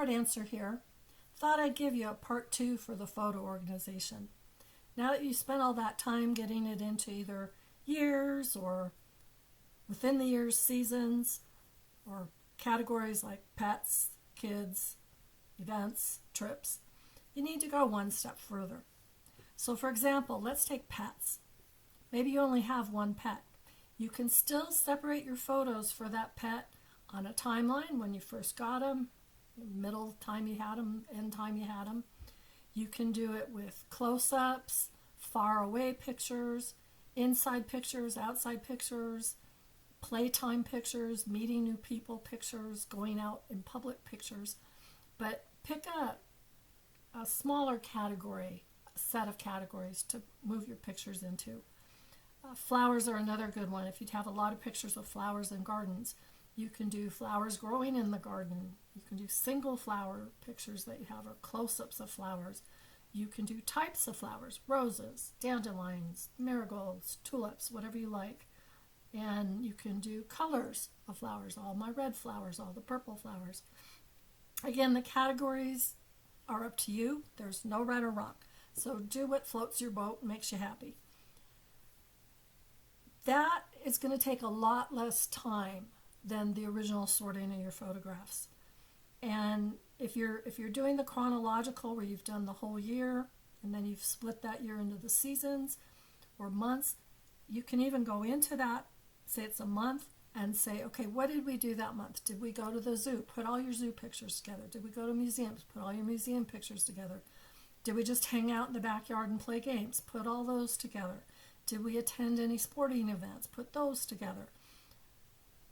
short answer here. Thought I'd give you a part 2 for the photo organization. Now that you spent all that time getting it into either years or within the years seasons or categories like pets, kids, events, trips, you need to go one step further. So for example, let's take pets. Maybe you only have one pet. You can still separate your photos for that pet on a timeline when you first got them, middle time you had them, end time you had them. You can do it with close-ups, far away pictures, inside pictures, outside pictures, playtime pictures, meeting new people pictures, going out in public pictures. But pick a smaller category, a set of categories to move your pictures into. Flowers are another good one. If you have a lot of pictures of flowers and gardens, you can do flowers growing in the garden. You can do single flower pictures that you have or close-ups of flowers. You can do types of flowers, roses, dandelions, marigolds, tulips, whatever you like. And you can do colors of flowers, all my red flowers, all the purple flowers. Again, the categories are up to you. There's no right or wrong. So do what floats your boat and makes you happy. That is going to take a lot less time than the original sorting of your photographs. And if you're doing the chronological where you've done the whole year and then you've split that year into the seasons or months, you can even go into that, say it's a month, and say, okay, what did we do that month? Did we go to the zoo? Put all your zoo pictures together. Did we go to museums? Put all your museum pictures together. Did we just hang out in the backyard and play games? Put all those together. Did we attend any sporting events? Put those together.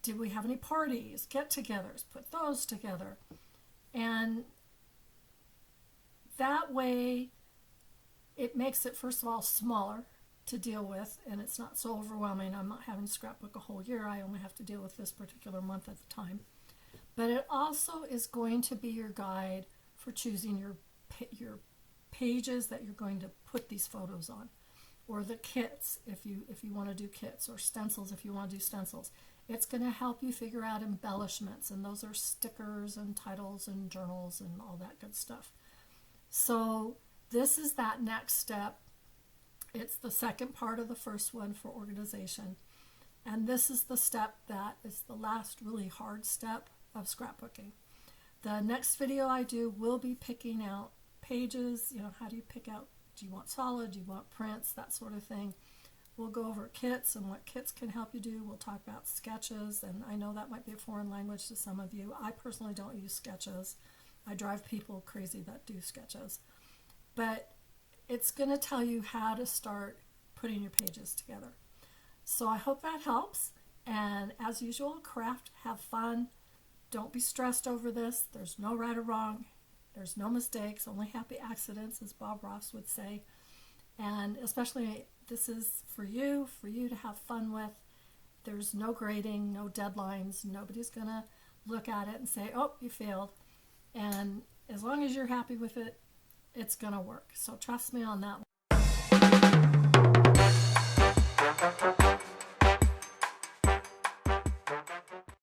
Did we have any parties, get-togethers? Put those together. And that way, it makes it, first of all, smaller to deal with, and it's not so overwhelming. I'm not having to scrapbook a whole year. I only have to deal with this particular month at the time. But it also is going to be your guide for choosing your pages that you're going to put these photos on, or the kits if you want to do kits, or stencils if you want to do stencils. It's going to help you figure out embellishments, and those are stickers and titles and journals and all that good stuff. So this is that next step. It's the second part of the first one for organization. And this is the step that is the last really hard step of scrapbooking. The next video I do will be picking out pages. How do you pick out, do you want solid, do you want prints, that sort of thing. We'll go over kits and what kits can help you do. We'll talk about sketches, and I know that might be a foreign language to some of you. I personally don't use sketches. I drive people crazy that do sketches. But it's going to tell you how to start putting your pages together. So I hope that helps. And as usual, craft, have fun. Don't be stressed over this. There's no right or wrong. There's no mistakes, only happy accidents, as Bob Ross would say. And especially, this is for you to have fun with. There's no grading, no deadlines. Nobody's going to look at it and say, oh, you failed. And as long as you're happy with it, it's going to work. So trust me on that one.